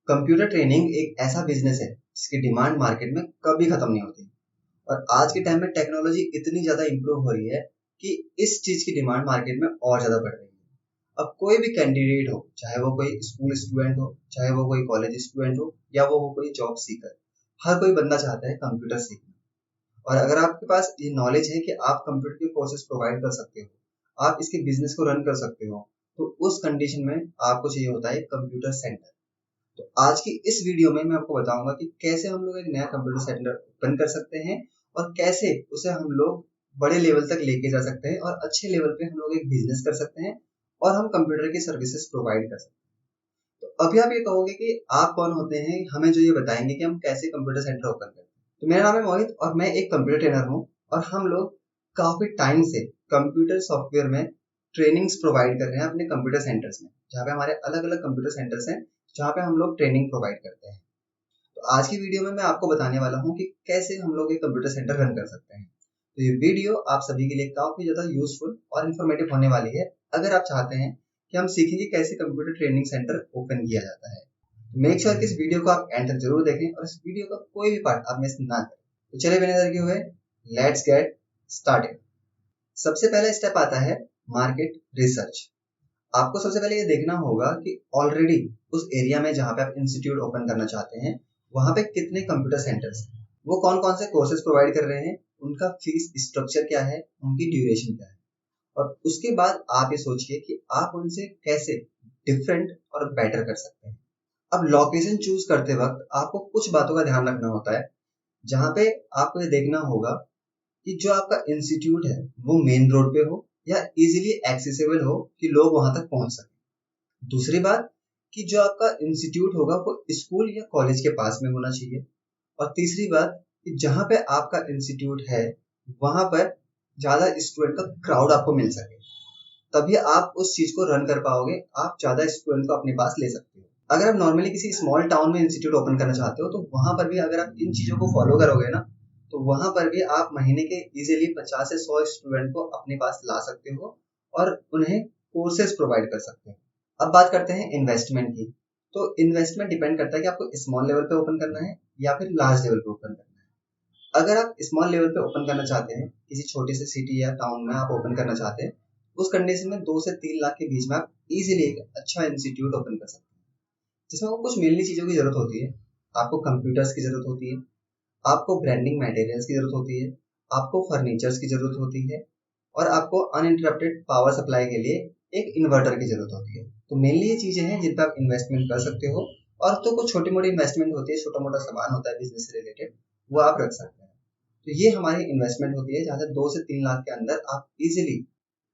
Computer training एक ऐसा business है जिसकी डिमांड मार्केट में कभी खत्म नहीं होती। और आज के टाइम में टेक्नोलॉजी इतनी ज्यादा इंप्रूव हो रही है कि इस चीज की डिमांड मार्केट में और ज्यादा बढ़ रही है। अब कोई भी कैंडिडेट हो, चाहे वो कोई स्कूल स्टूडेंट हो, चाहे वो कोई कॉलेज स्टूडेंट हो, या वो हो कोई जॉब सीकर, हर कोई बंदा चाहता है कंप्यूटर सीखना। और अगर आपके पास ये नॉलेज है कि आप कंप्यूटर के कोर्सेज प्रोवाइड कर सकते हो, आप इसके बिजनेस को रन कर सकते हो, तो उस कंडीशन में आपको चाहिए होता है कंप्यूटर सेंटर। तो आज की इस वीडियो में मैं आपको बताऊंगा कि कैसे हम लोग एक नया कंप्यूटर सेंटर ओपन कर सकते हैं और कैसे उसे हम लोग बड़े लेवल तक लेके जा सकते हैं और अच्छे लेवल पे हम लोग एक बिजनेस कर सकते हैं और हम कंप्यूटर की सर्विसेज प्रोवाइड कर सकते हैं। तो अभी आप ये कहोगे कि आप कौन होते हैं हमें जो ये बताएंगे कि हम कैसे कंप्यूटर सेंटर ओपन करें। तो मेरा नाम है मोहित और मैं एक कंप्यूटर ट्रेनर हूँ और हम लोग काफी टाइम से कंप्यूटर सॉफ्टवेयर में ट्रेनिंग्स प्रोवाइड कर रहे हैं अपने कंप्यूटर सेंटर्स में, जहाँ पे हमारे अलग अलग कंप्यूटर सेंटर्स हैं जहाँ पे हम लोग ट्रेनिंग प्रोवाइड करते हैं। तो आज की वीडियो में मैं आपको बताने वाला हूँ कि कैसे हम लोग एक कंप्यूटर सेंटर रन कर सकते हैं। तो ये वीडियो आप सभी के लिए काफी ज्यादा यूजफुल और इन्फॉर्मेटिव होने वाली है अगर आप चाहते हैं कि हम सीखेंगे कैसे कंप्यूटर ट्रेनिंग सेंटर ओपन किया जाता है। मेक श्योर कि इस वीडियो को आप एंड तक जरूर देखें और इस वीडियो का कोई भी पार्ट आप मिस ना करें। तो चलिए बिना देर किए हुए लेट्स गेट स्टार्टेड। सबसे पहला स्टेप आता है मार्केट रिसर्च। आपको सबसे पहले ये देखना होगा कि ऑलरेडी उस एरिया में जहाँ पे आप इंस्टीट्यूट ओपन करना चाहते हैं वहाँ पे कितने कंप्यूटर सेंटर्स हैं, वो कौन कौन से कोर्सेज प्रोवाइड कर रहे हैं, उनका फीस स्ट्रक्चर क्या है, उनकी ड्यूरेशन क्या है। और उसके बाद आप ये सोचिए कि आप उनसे कैसे डिफरेंट और बेटर कर सकते हैं। अब लोकेशन चूज करते वक्त आपको कुछ बातों का ध्यान रखना होता है, जहाँ पे आपको ये देखना होगा कि जो आपका इंस्टीट्यूट है वो मेन रोड पे हो या इजीली एक्सेसिबल हो कि लोग वहां तक पहुंच सके। दूसरी बात कि जो आपका इंस्टीट्यूट होगा वो स्कूल या कॉलेज के पास में होना चाहिए। और तीसरी बात कि जहाँ पे आपका इंस्टीट्यूट है वहां पर ज्यादा स्टूडेंट का क्राउड आपको मिल सके, तभी आप उस चीज को रन कर पाओगे, आप ज्यादा स्टूडेंट को अपने पास ले सकते हो। अगर आप नॉर्मली किसी स्मॉल टाउन में इंस्टीट्यूट ओपन करना चाहते हो तो वहां पर भी अगर आप इन चीजों को फॉलो करोगे ना, तो वहां पर भी आप महीने के इजीली 50 से 100 स्टूडेंट को अपने पास ला सकते हो और उन्हें कोर्सेज प्रोवाइड कर सकते हो। अब बात करते हैं इन्वेस्टमेंट की। तो इन्वेस्टमेंट डिपेंड करता है कि आपको स्मॉल लेवल पे ओपन करना है या फिर लार्ज लेवल पे ओपन करना है। अगर आप स्मॉल लेवल पे ओपन करना चाहते हैं, किसी छोटे से सिटी या टाउन में आप ओपन करना चाहते हैं, उस कंडीशन में 2 से 3 लाख के बीच में आप इजीली एक अच्छा इंस्टीट्यूट ओपन कर सकते हैं, जिसमें आपको कुछ मेनली चीजों की जरूरत होती है। आपको कंप्यूटर्स की जरूरत होती है, आपको ब्रांडिंग मटेरियल्स की जरूरत होती है, आपको फर्नीचर्स की जरूरत होती है और आपको अनइंटरप्टेड पावर सप्लाई के लिए एक इन्वर्टर की जरूरत होती है। तो मेनली ये चीजें हैं जिन पर आप इन्वेस्टमेंट कर सकते हो। और तो कुछ छोटी मोटी इन्वेस्टमेंट होती है, छोटा मोटा सामान होता है बिजनेस से रिलेटेड, वो आप रख सकते हैं। तो ये हमारी इन्वेस्टमेंट होती है जहाँ से 2 से 3 लाख के अंदर आप इजिली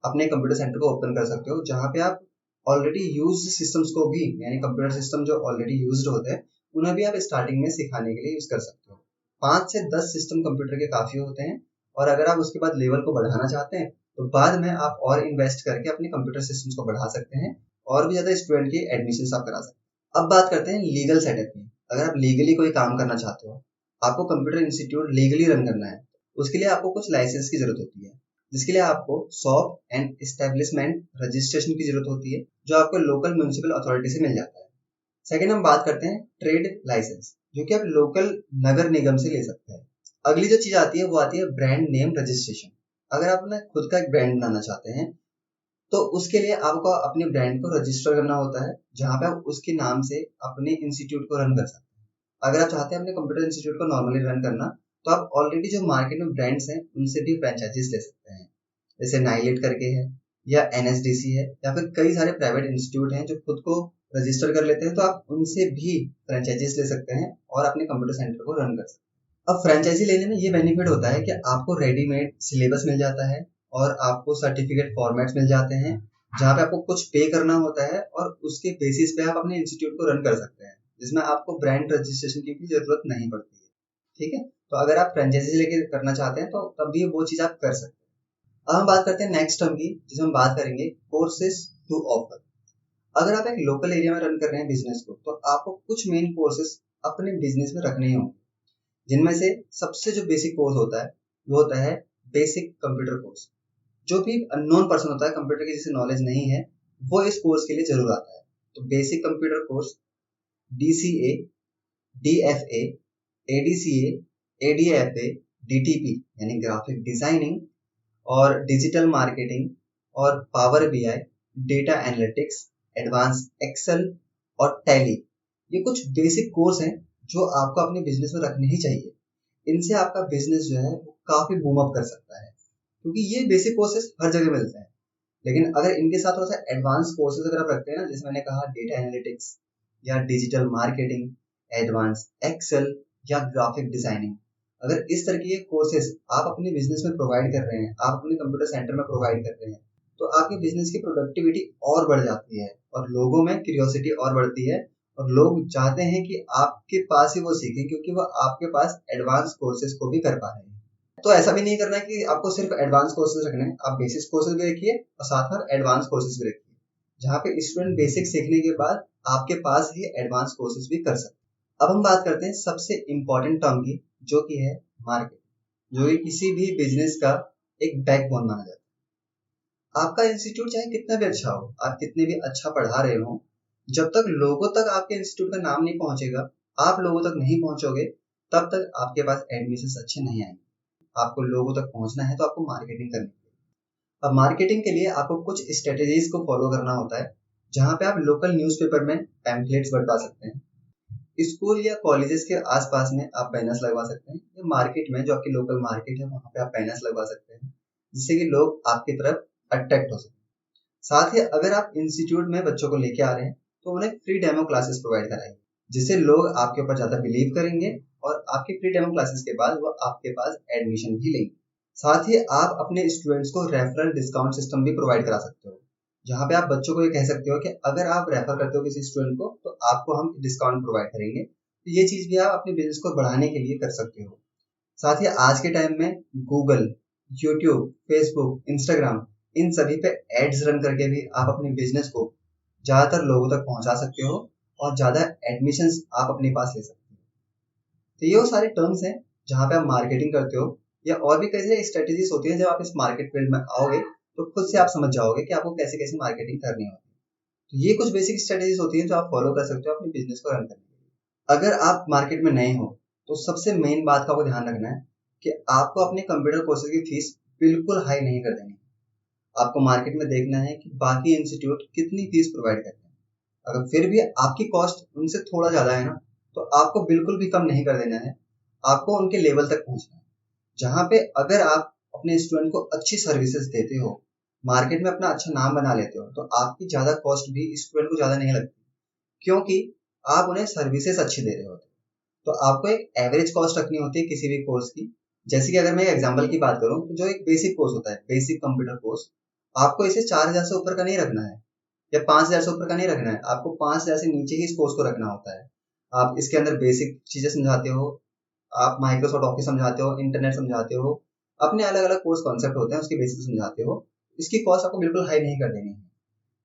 अपने कंप्यूटर सेंटर को ओपन कर सकते हो, जहाँ पे आप ऑलरेडी यूज सिस्टम्स को भी, यानी कंप्यूटर सिस्टम जो ऑलरेडी यूज्ड होते हैं उन्हें भी आप स्टार्टिंग में सिखाने के लिए यूज कर सकते हो। 5 से 10 सिस्टम कंप्यूटर के काफी होते हैं और अगर आप उसके बाद लेवल को बढ़ाना चाहते हैं तो बाद में आप और इन्वेस्ट करके अपने कंप्यूटर सिस्टम्स को बढ़ा सकते हैं और भी ज्यादा स्टूडेंट के एडमिशन आप करा सकते हैं। अब बात करते हैं लीगल सेटअप की। अगर आप लीगली कोई काम करना चाहते हो, आपको कंप्यूटर इंस्टीट्यूट लीगली रन करना है, उसके लिए आपको कुछ लाइसेंस की जरूरत होती है, जिसके लिए आपको शॉप एंड एस्टेब्लिशमेंट रजिस्ट्रेशन की जरूरत होती है, जो आपको लोकल म्युनिसिपल अथॉरिटी से मिल जाता है। सेकेंड हम बात करते हैं ट्रेड लाइसेंस, जो कि आप लोकल नगर निगम से ले सकते हैं। अगली जो चीज आती है वो आती है ब्रांड नेम रजिस्ट्रेशन। अगर आप अपना खुद का एक ब्रांड बनाना चाहते हैं तो उसके लिए आपको अपने ब्रांड को रजिस्टर करना होता है, जहां पे आप उसके नाम से अपने इंस्टीट्यूट को रन कर सकते हैं। अगर आप चाहते हैं अपने कंप्यूटर इंस्टीट्यूट को नॉर्मली रन करना, तो आप ऑलरेडी जो मार्केट में ब्रांड्स हैं उनसे भी फ्रेंचाइजीज ले सकते हैं, जैसे नाइलेट करके है या एनएसडीसी है या फिर कई सारे प्राइवेट इंस्टीट्यूट हैं जो खुद को रजिस्टर कर लेते हैं, तो आप उनसे भी फ्रेंचाइजीज ले सकते हैं और अपने कंप्यूटर सेंटर को रन कर सकते हैं। अब फ्रेंचाइजी लेने में ये बेनिफिट होता है कि आपको रेडीमेड सिलेबस मिल जाता है और आपको सर्टिफिकेट फॉर्मेट्स मिल जाते हैं, जहाँ पे आपको कुछ पे करना होता है और उसके बेसिस पे आप अपने इंस्टीट्यूट को रन कर सकते हैं, जिसमें आपको ब्रांड रजिस्ट्रेशन की भी जरूरत नहीं पड़ती है। ठीक है, तो अगर आप फ्रेंचाइजी लेके करना चाहते हैं तो तब भी वो चीज आप कर सकते हैं। अब हम बात करते हैं नेक्स्ट टर्म की, जिसमें हम बात करेंगे कोर्सेज टू ऑफर। अगर आप एक लोकल एरिया में रन कर रहे हैं बिजनेस को, तो आपको कुछ मेन कोर्सेज अपने बिजनेस में रखने ही होंगे, जिनमें से सबसे जो बेसिक कोर्स होता है वो होता है बेसिक कंप्यूटर कोर्स। जो भी अननोन पर्सन होता है, कंप्यूटर की जिसे नॉलेज नहीं है, वो इस कोर्स के लिए जरूर आता है। तो basic computer course, DCA, DFA, ADCA, ADFA, DTP यानी ग्राफिक डिजाइनिंग और डिजिटल मार्केटिंग और power BI, data analytics, advance excel और टैली, ये कुछ बेसिक कोर्स हैं जो आपको अपने बिजनेस में रखने ही चाहिए। इनसे आपका बिजनेस जो है वो काफी बूम अप कर सकता है, क्योंकि ये बेसिक कोर्सेज हर जगह मिलते हैं। लेकिन अगर इनके साथ थोड़ा सा एडवांस कोर्सेज अगर आप रखते हैं ना, जैसे मैंने कहा डेटा एनालिटिक्स या डिजिटल मार्केटिंग, एडवांस एक्सेल या ग्राफिक डिजाइनिंग, अगर इस तरह के कोर्सेज आप अपने बिजनेस में प्रोवाइड कर रहे हैं, आप अपने कंप्यूटर सेंटर में प्रोवाइड कर रहे हैं, तो आपके बिजनेस की प्रोडक्टिविटी और बढ़ जाती है और लोगों में क्यूरियोसिटी और बढ़ती है और लोग चाहते हैं कि आपके पास ही वो सीखें, क्योंकि वो आपके पास एडवांस कोर्सेज को भी कर पा रहे हैं। तो ऐसा भी नहीं करना है कि आपको सिर्फ एडवांस कोर्सेज रखने हैं, आप बेसिक कोर्सेज भी रखिए और साथ में एडवांस कोर्सेज भी रखिए, जहाँ पे स्टूडेंट बेसिक सीखने के बाद आपके पास ही एडवांस कोर्सेज भी कर सकते हैं। अब हम बात करते हैं सबसे इंपॉर्टेंट टर्म की, जो कि है मार्केट, जो कि किसी भी बिजनेस का एक बैकबोन माना जाता है। आपका इंस्टीट्यूट चाहे कितना भी अच्छा हो, आप कितने भी अच्छा पढ़ा रहे हो, जब तक लोगों तक आपके इंस्टीट्यूट का नाम नहीं पहुंचेगा, आप लोगों तक नहीं पहुंचोगे, तब तक आपके पास एडमिशन अच्छे नहीं आएंगे। आपको लोगों तक पहुंचना है तो आपको मार्केटिंग करनी है। अब मार्केटिंग के लिए आपको कुछ स्ट्रेटेजीज को फॉलो करना होता है, जहां पे आप लोकल न्यूज़पेपर में पैम्फलेट्स बंटवा सकते हैं, स्कूल या कॉलेजेस के आसपास में आप बैनर्स लगवा सकते हैं, या मार्केट में जो आपकी लोकल मार्केट है वहां पे आप बैनर्स लगवा सकते हैं, जिससे कि लोग आपकी तरफ अट्रैक्ट हो सके। साथ ही अगर आप इंस्टीट्यूट में बच्चों को लेके आ रहे हैं तो उन्हें फ्री डेमो क्लासेस प्रोवाइड कराइए, जिससे लोग आपके ऊपर ज्यादा बिलीव करेंगे और आपकी फ्री डेमो क्लासेस के बाद वो आपके पास एडमिशन भी लेंगे। साथ ही आप अपने स्टूडेंट्स को रेफरल डिस्काउंट सिस्टम भी प्रोवाइड करा सकते हो, जहाँ पे आप बच्चों को ये कह सकते हो कि अगर आप रेफर करते हो किसी स्टूडेंट को तो आपको हम डिस्काउंट प्रोवाइड करेंगे। तो ये चीज भी आप अपने बिजनेस को बढ़ाने के लिए कर सकते हो। साथ ही आज के टाइम में गूगल, यूट्यूब, फेसबुक, इंस्टाग्राम, इन सभी पे एड्स रन करके भी आप अपने बिजनेस को ज्यादातर लोगों तक पहुंचा सकते हो और ज्यादा एडमिशंस आप अपने पास ले सकते हो। तो ये वो सारे टर्म्स हैं जहाँ पे आप मार्केटिंग करते हो, या और भी कई सारी स्ट्रेटेजीज होती है। जब आप इस मार्केट फील्ड में आओगे तो खुद से आप समझ जाओगे कि आपको कैसे कैसे मार्केटिंग करनी होती है। तो ये कुछ बेसिक स्ट्रेटेजीज होती है जो आप फॉलो कर सकते हो अपने बिजनेस को रन करने के लिए। अगर आप मार्केट में नए हो तो सबसे मेन बात का आपको ध्यान रखना है कि आपको अपने कंप्यूटर कोर्सेज की फीस बिल्कुल हाई नहीं कर देनी। आपको मार्केट में देखना है कि बाकी इंस्टीट्यूट कितनी फीस प्रोवाइड करते हैं। अगर फिर भी आपकी कॉस्ट उनसे थोड़ा ज्यादा है ना, तो आपको बिल्कुल भी कम नहीं कर देना है, आपको उनके लेवल तक पहुंचना है, जहां पे अगर आप अपने स्टूडेंट को अच्छी सर्विसेज देते हो, मार्केट में अपना अच्छा नाम बना लेते हो, तो आपकी ज्यादा कॉस्ट भी स्टूडेंट को ज्यादा नहीं लगती, क्योंकि आप उन्हें सर्विसेज अच्छी दे रहे होते हो। तो आपको एक एवरेज कॉस्ट रखनी होती है किसी भी कोर्स की। जैसे कि अगर मैं एग्जांपल की बात करूं तो जो एक बेसिक कोर्स होता है, बेसिक कंप्यूटर कोर्स, आपको इसे 4,000 से ऊपर का नहीं रखना है या 5,000 से ऊपर का नहीं रखना है, आपको 5,000 से नीचे ही इस कोर्स को रखना होता है। आप इसके अंदर बेसिक चीजें समझाते हो, आप माइक्रोसॉफ्ट ऑफिस समझाते हो, इंटरनेट समझाते हो, अपने अलग अलग कोर्स कॉन्सेप्ट होते हैं उसके बेसिस पे समझाते हो। इसकी कॉस्ट आपको बिल्कुल हाई नहीं कर देनी है,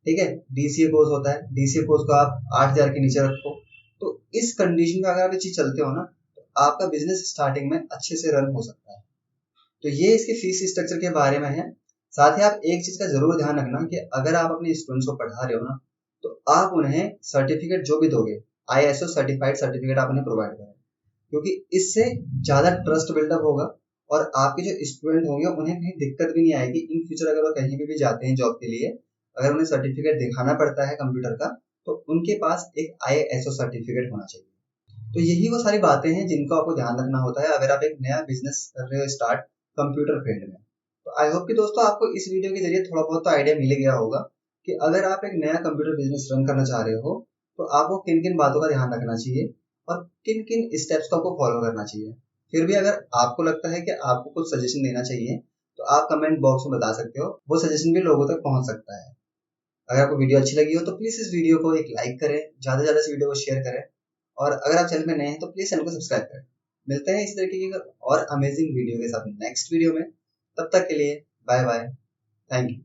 ठीक है। डीसीए कोर्स होता है, डीसीए कोर्स को आप 8,000 के नीचे रखो। तो इस कंडीशन में अगर आप ये चीज चलते हो ना, तो आपका बिजनेस स्टार्टिंग में अच्छे से रन हो सकता है। तो ये इसके फीस स्ट्रक्चर के बारे में है। साथ ही आप एक चीज का जरूर ध्यान रखना कि अगर आप अपने स्टूडेंट्स को पढ़ा रहे हो ना, तो आप उन्हें सर्टिफिकेट जो भी दोगे, ISO सर्टिफाइड सर्टिफिकेट आप उन्हें प्रोवाइड करें, क्योंकि इससे ज्यादा ट्रस्ट बिल्डअप होगा और आपके जो स्टूडेंट होंगे उन्हें कहीं दिक्कत भी नहीं आएगी इन फ्यूचर। अगर वो कहीं भी जाते हैं जॉब के लिए, अगर उन्हें सर्टिफिकेट दिखाना पड़ता है कंप्यूटर का, तो उनके पास एक ISO सर्टिफिकेट होना चाहिए। तो यही वो सारी बातें हैं जिनको आपको ध्यान रखना होता है अगर आप एक नया बिजनेस कर रहे हो स्टार्ट कंप्यूटर फील्ड में। तो आई होप कि दोस्तों आपको इस वीडियो के जरिए थोड़ा बहुत तो आइडिया मिल गया होगा कि अगर आप एक नया कंप्यूटर बिजनेस रन करना चाह रहे हो तो आपको किन किन बातों का ध्यान रखना चाहिए और किन किन स्टेप्स को आपको फॉलो करना चाहिए। फिर भी अगर आपको लगता है कि आपको कुछ सजेशन देना चाहिए तो आप कमेंट बॉक्स में बता सकते हो, वो सजेशन भी लोगों तक पहुंच सकता है। अगर आपको वीडियो अच्छी लगी हो तो प्लीज इस वीडियो को एक लाइक करें, ज्यादा से ज्यादा इस वीडियो को शेयर करें, और अगर आप चैनल में नए हैं तो प्लीज चैनल को सब्सक्राइब करें। मिलते हैं इस तरीके की और अमेजिंग वीडियो के साथ नेक्स्ट वीडियो में। तब तक के लिए बाय बाय, थैंक यू।